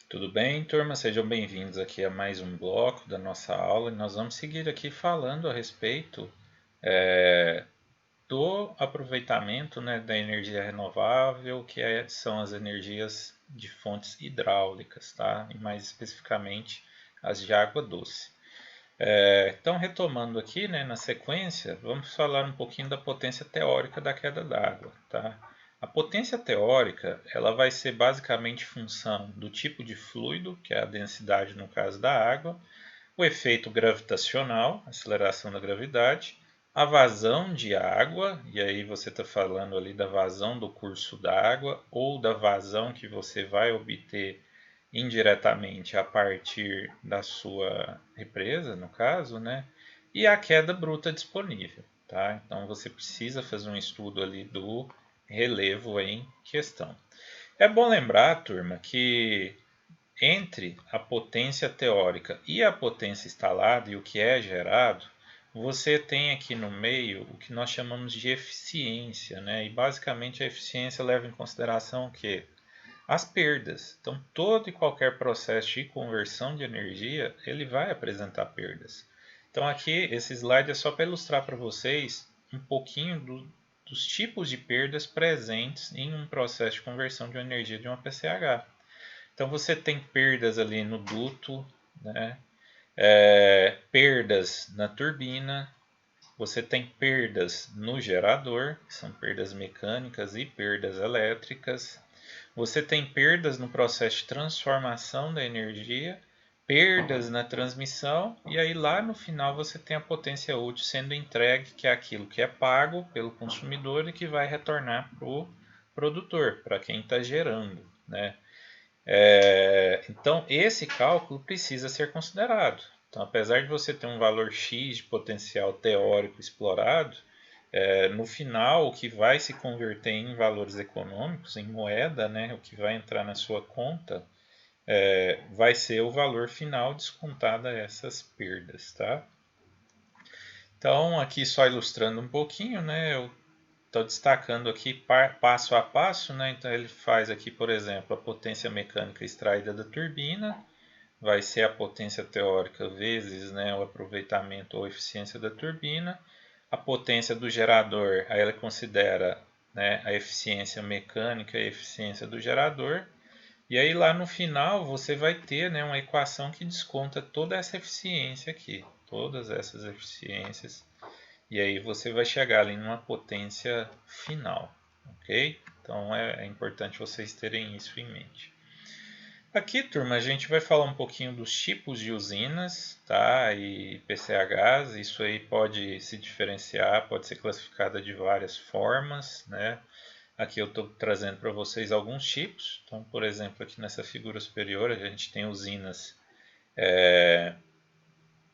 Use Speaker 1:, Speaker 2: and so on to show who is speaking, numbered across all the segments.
Speaker 1: Tudo bem, turma? Sejam bem-vindos aqui a mais um bloco da nossa aula e nós vamos seguir aqui falando a respeito do aproveitamento, né, da energia renovável, são as energias de fontes hidráulicas, tá? E mais especificamente as de água doce. Então, retomando aqui, né, na sequência, vamos falar um pouquinho da potência teórica da queda d'água, tá? A potência teórica, ela vai ser basicamente função do tipo de fluido, que é a densidade no caso da água, o efeito gravitacional, aceleração da gravidade, a vazão de água, e aí você está falando ali da vazão do curso da água ou da vazão que você vai obter indiretamente a partir da sua represa, no caso, né? E a queda bruta disponível, tá? Então você precisa fazer um estudo ali do relevo em questão. É bom lembrar, turma, que entre a potência teórica e a potência instalada e o que é gerado, você tem aqui no meio o que nós chamamos de eficiência, né? E basicamente a eficiência leva em consideração o quê? As perdas. Então, todo e qualquer processo de conversão de energia, ele vai apresentar perdas. Então, aqui, esse slide é só para ilustrar para vocês um pouquinho dos tipos de perdas presentes em um processo de conversão de energia de uma PCH. Então, você tem perdas ali no duto, né? Perdas na turbina, você tem perdas no gerador, que são perdas mecânicas e perdas elétricas. Você tem perdas no processo de transformação da energia, perdas na transmissão, e aí lá no final você tem a potência útil sendo entregue, que é aquilo que é pago pelo consumidor e que vai retornar para o produtor, para quem está gerando, né? Então esse cálculo precisa ser considerado. Então, apesar de você ter um valor X de potencial teórico explorado, no final, o que vai se converter em valores econômicos, em moeda, né, o que vai entrar na sua conta, vai ser o valor final descontado a essas perdas, tá? Então, aqui só ilustrando um pouquinho, né, eu estou destacando aqui passo a passo, né, então ele faz aqui, por exemplo, a potência mecânica extraída da turbina, vai ser a potência teórica vezes, né, o aproveitamento ou eficiência da turbina. A potência do gerador, aí ela considera, né, a eficiência mecânica e a eficiência do gerador. E aí lá no final você vai ter, né, uma equação que desconta toda essa eficiência aqui, todas essas eficiências. E aí você vai chegar ali numa potência final, ok? Então é importante vocês terem isso em mente. Aqui, turma, a gente vai falar um pouquinho dos tipos de usinas, tá? E PCHs. Isso aí pode se diferenciar, pode ser classificada de várias formas, né? Aqui eu estou trazendo para vocês alguns tipos. Então, por exemplo, aqui nessa figura superior a gente tem usinas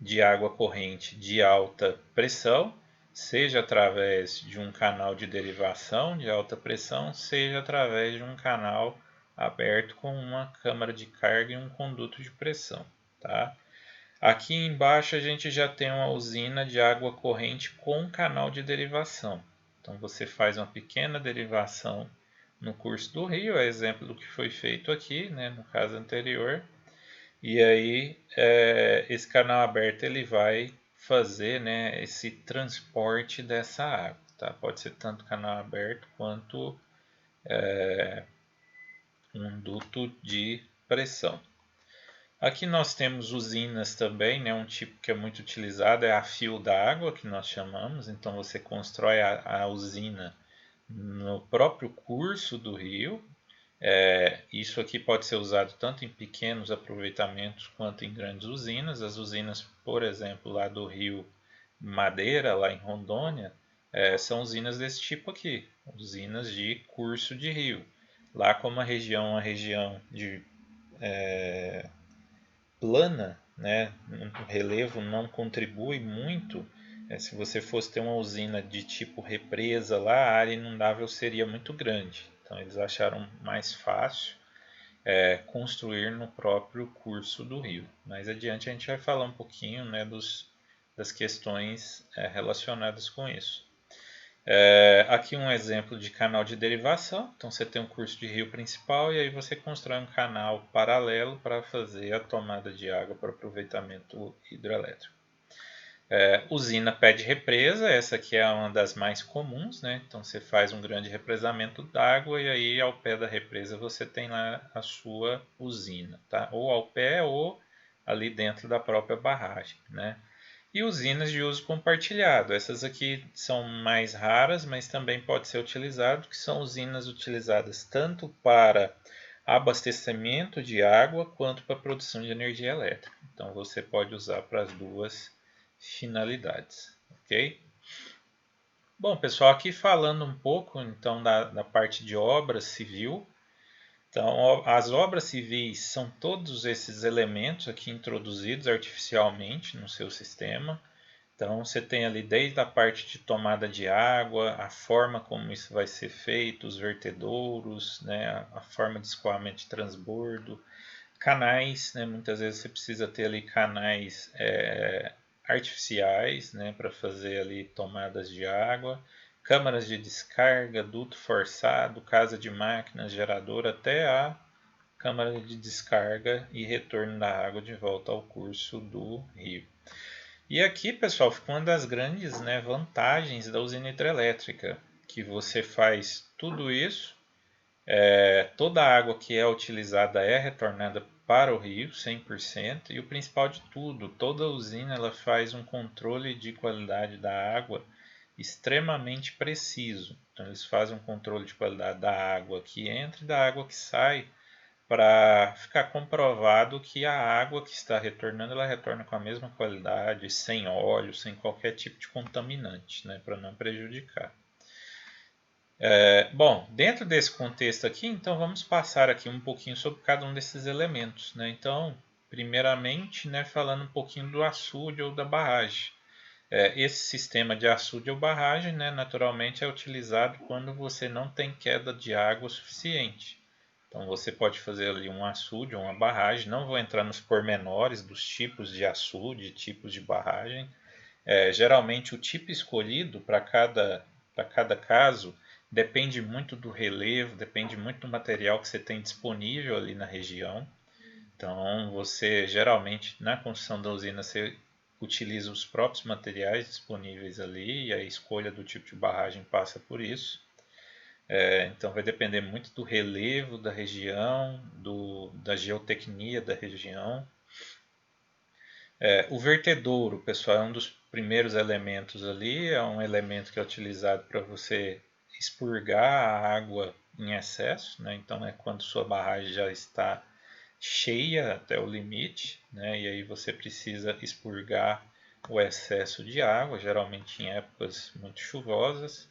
Speaker 1: de água corrente de alta pressão, seja através de um canal de derivação de alta pressão, seja através de um canal aberto com uma câmara de carga e um conduto de pressão, tá? Aqui embaixo a gente já tem uma usina de água corrente com canal de derivação. Então você faz uma pequena derivação no curso do rio, é exemplo do que foi feito aqui, né, no caso anterior. E aí esse canal aberto ele vai fazer, né, esse transporte dessa água, tá? Pode ser tanto canal aberto quanto um duto de pressão. Aqui nós temos usinas também, né? Um tipo que é muito utilizado é a fio d'água, que nós chamamos. Então você constrói a usina no próprio curso do rio. Isso aqui pode ser usado tanto em pequenos aproveitamentos quanto em grandes usinas. As usinas, por exemplo, lá do Rio Madeira, lá em Rondônia, são usinas desse tipo aqui, usinas de curso de rio. Lá como a região é uma região de plana, né, o relevo não contribui muito. Se você fosse ter uma usina de tipo represa lá, a área inundável seria muito grande. Então eles acharam mais fácil construir no próprio curso do rio. Mais adiante a gente vai falar um pouquinho, né, das questões relacionadas com isso. Aqui um exemplo de canal de derivação. Então você tem um curso de rio principal e aí você constrói um canal paralelo para fazer a tomada de água para aproveitamento hidroelétrico. Usina pé de represa, essa aqui é uma das mais comuns, né? Então você faz um grande represamento d'água e aí ao pé da represa você tem lá a sua usina, tá? Ou ao pé ou ali dentro da própria barragem, né? E usinas de uso compartilhado, essas aqui são mais raras, mas também pode ser utilizado, que são usinas utilizadas tanto para abastecimento de água quanto para produção de energia elétrica. Então você pode usar para as duas finalidades, ok? Bom, pessoal, aqui falando um pouco então da parte de obra civil. Então, as obras civis são todos esses elementos aqui introduzidos artificialmente no seu sistema. Então, você tem ali desde a parte de tomada de água, a forma como isso vai ser feito, os vertedouros, né, a forma de escoamento de transbordo, canais, né, muitas vezes você precisa ter ali canais artificiais, né, para fazer ali tomadas de água, câmaras de descarga, duto forçado, casa de máquinas, gerador, até a câmara de descarga e retorno da água de volta ao curso do rio. E aqui, pessoal, fica uma das grandes, né, vantagens da usina hidrelétrica, que você faz tudo isso, toda a água que é utilizada é retornada para o rio, 100%, e o principal de tudo, toda a usina ela faz um controle de qualidade da água extremamente preciso. Então, eles fazem um controle de qualidade da água que entra e da água que sai, para ficar comprovado que a água que está retornando, ela retorna com a mesma qualidade, sem óleo, sem qualquer tipo de contaminante, né, para não prejudicar. Bom, dentro desse contexto aqui, então vamos passar aqui um pouquinho sobre cada um desses elementos, né? Então, primeiramente, né, falando um pouquinho do açude ou da barragem. Esse sistema de açude ou barragem, né, naturalmente é utilizado quando você não tem queda de água suficiente. Então você pode fazer ali um açude ou uma barragem. Não vou entrar nos pormenores dos tipos de açude, tipos de barragem. Geralmente o tipo escolhido para cada caso depende muito do relevo, depende muito do material que você tem disponível ali na região. Então você geralmente na construção da usina você utiliza os próprios materiais disponíveis ali e a escolha do tipo de barragem passa por isso. Então vai depender muito do relevo da região, da geotecnia da região. O vertedouro, pessoal, é um dos primeiros elementos ali, é um elemento que é utilizado para você expurgar a água em excesso, né? Então é quando sua barragem já está cheia até o limite, né? E aí você precisa expurgar o excesso de água, geralmente em épocas muito chuvosas.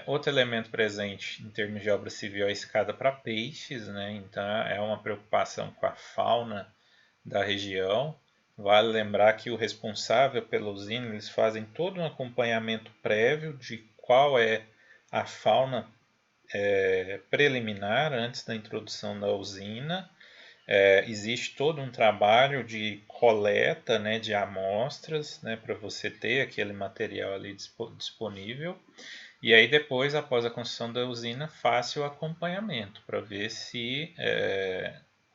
Speaker 1: Outro elemento presente em termos de obra civil é a escada para peixes, né? Então é uma preocupação com a fauna da região. Vale lembrar que o responsável pela usina, eles fazem todo um acompanhamento prévio de qual é a fauna preliminar antes da introdução da usina. Existe todo um trabalho de coleta, né, de amostras, né, para você ter aquele material ali disponível. E aí depois, após a construção da usina, faça o acompanhamento para ver se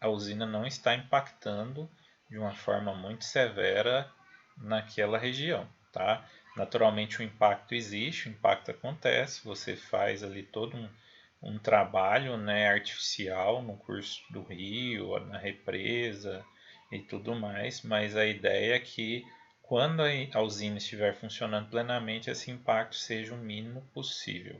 Speaker 1: a usina não está impactando de uma forma muito severa naquela região, tá? Naturalmente o impacto existe, o impacto acontece, você faz ali todo um trabalho, né, artificial no curso do rio, na represa e tudo mais, mas a ideia é que quando a usina estiver funcionando plenamente, esse impacto seja o mínimo possível.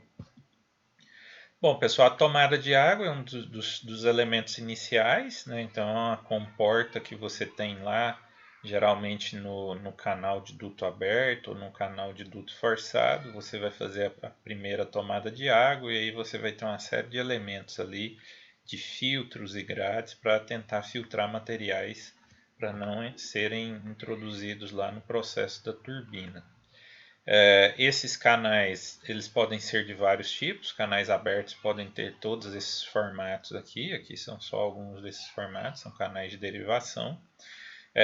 Speaker 1: Bom, pessoal, a tomada de água é um dos elementos iniciais, né? Então, a comporta que você tem lá, geralmente no canal de duto aberto ou no canal de duto forçado, você vai fazer a primeira tomada de água e aí você vai ter uma série de elementos ali, de filtros e grades para tentar filtrar materiais para não serem introduzidos lá no processo da turbina. Esses canais eles podem ser de vários tipos, canais abertos podem ter todos esses formatos aqui são só alguns desses formatos, são canais de derivação.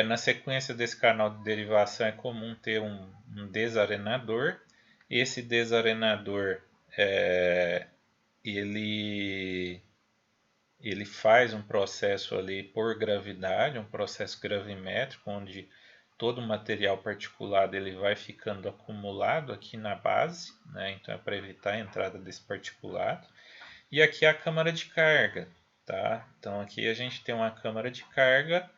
Speaker 1: Na sequência desse canal de derivação é comum ter um desarenador, Esse desarenador, ele, ele faz um processo ali por gravidade, um processo gravimétrico, onde todo o material particulado ele vai ficando acumulado aqui na base, né? Então é para evitar a entrada desse particulado. E aqui é a câmara de carga, tá? Então aqui a gente tem uma câmara de carga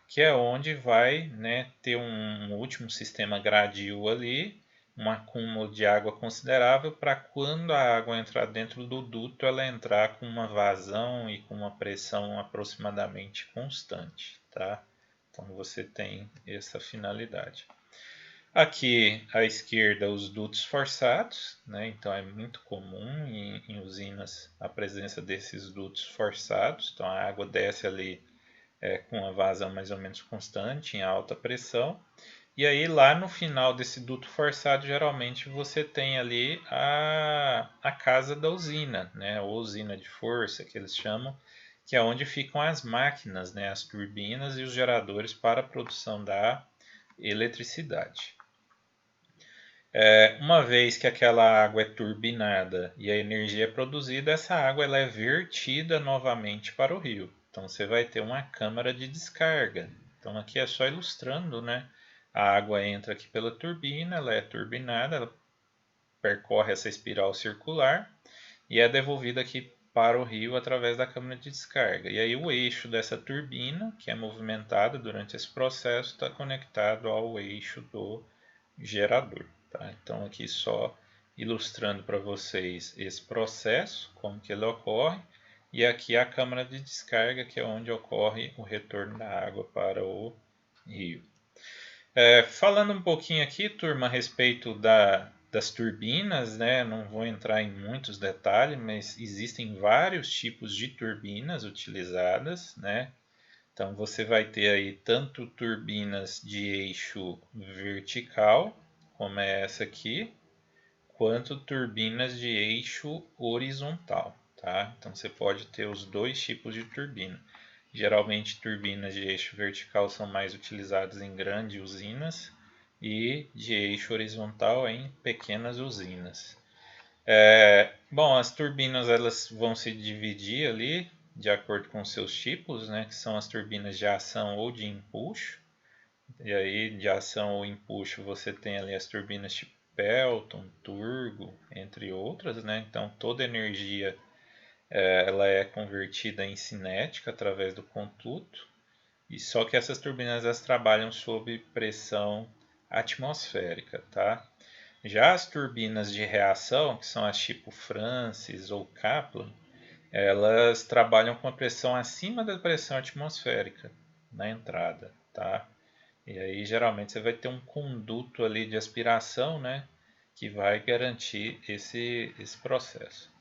Speaker 1: que é onde vai, né, ter um último sistema gradil ali, um acúmulo de água considerável para quando a água entrar dentro do duto, ela entrar com uma vazão e com uma pressão aproximadamente constante, tá? Então você tem essa finalidade. Aqui à esquerda os dutos forçados, né? Então é muito comum em usinas a presença desses dutos forçados. Então a água desce ali com uma vazão mais ou menos constante, em alta pressão. E aí lá no final desse duto forçado, geralmente você tem ali a casa da usina, né? Ou usina de força, que eles chamam, que é onde ficam as máquinas, né? As turbinas e os geradores para a produção da eletricidade. Uma vez que aquela água é turbinada e a energia é produzida, essa água ela é vertida novamente para o rio. Então você vai ter uma câmara de descarga. Então aqui é só ilustrando, né? A água entra aqui pela turbina, ela é turbinada, ela percorre essa espiral circular e é devolvida aqui para o rio através da câmara de descarga. E aí o eixo dessa turbina, que é movimentado durante esse processo, está conectado ao eixo do gerador. Tá? Então aqui só ilustrando para vocês esse processo, como que ele ocorre, e aqui a câmara de descarga, que é onde ocorre o retorno da água para o rio. Falando um pouquinho aqui, turma, a respeito das turbinas, né? Não vou entrar em muitos detalhes, mas existem vários tipos de turbinas utilizadas, né? Então você vai ter aí tanto turbinas de eixo vertical, como é essa aqui, quanto turbinas de eixo horizontal, tá? Então você pode ter os dois tipos de turbina. Geralmente turbinas de eixo vertical são mais utilizadas em grandes usinas e de eixo horizontal em pequenas usinas. Bom, as turbinas elas vão se dividir ali de acordo com seus tipos, né, que são as turbinas de ação ou de empuxo. E aí, de ação ou empuxo, você tem ali as turbinas tipo Pelton, Turbo, entre outras, né? Então, toda energia ela é convertida em cinética através do conduto. E só que essas turbinas elas trabalham sob pressão atmosférica, tá? Já as turbinas de reação, que são as tipo Francis ou Kaplan, elas trabalham com a pressão acima da pressão atmosférica na entrada, tá? E aí geralmente você vai ter um conduto ali de aspiração, né, que vai garantir esse processo.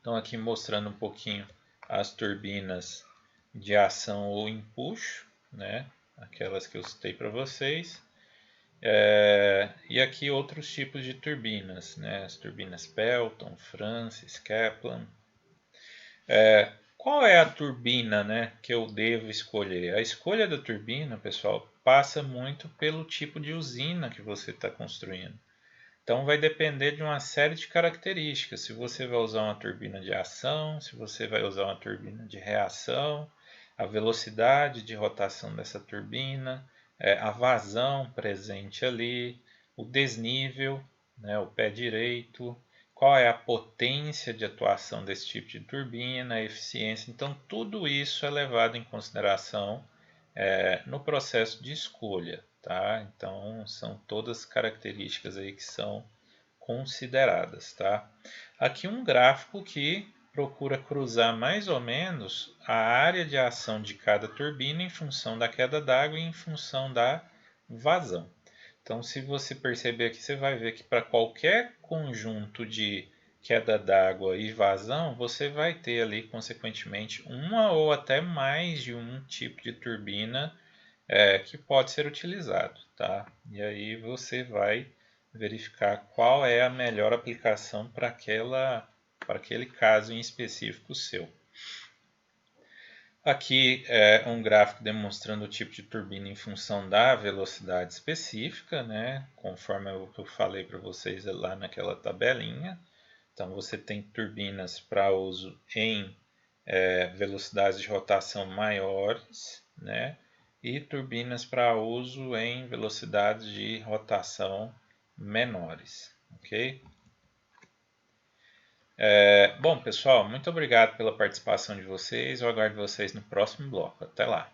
Speaker 1: Então aqui mostrando um pouquinho as turbinas de ação ou empuxo, né, aquelas que eu citei para vocês. E aqui outros tipos de turbinas, né, as turbinas Pelton, Francis, Kaplan. Qual é a turbina, né, que eu devo escolher? A escolha da turbina, pessoal, passa muito pelo tipo de usina que você está construindo. Então vai depender de uma série de características. Se você vai usar uma turbina de ação, se você vai usar uma turbina de reação, a velocidade de rotação dessa turbina, a vazão presente ali, o desnível, né, o pé direito, qual é a potência de atuação desse tipo de turbina, a eficiência. Então tudo isso é levado em consideração no processo de escolha, tá? Então são todas características aí que são consideradas, tá? Aqui um gráfico que procura cruzar mais ou menos a área de ação de cada turbina em função da queda d'água e em função da vazão. Então, se você perceber aqui, você vai ver que para qualquer conjunto de queda d'água e vazão, você vai ter ali, consequentemente, uma ou até mais de um tipo de turbina que pode ser utilizado, tá? E aí você vai verificar qual é a melhor aplicação para aquele caso em específico seu. Aqui é um gráfico demonstrando o tipo de turbina em função da velocidade específica, né? Conforme eu falei para vocês lá naquela tabelinha. Então você tem turbinas para uso em velocidades de rotação maiores, né? E turbinas para uso em velocidades de rotação menores, ok? Bom, pessoal, muito obrigado pela participação de vocês. Eu aguardo vocês no próximo bloco. Até lá!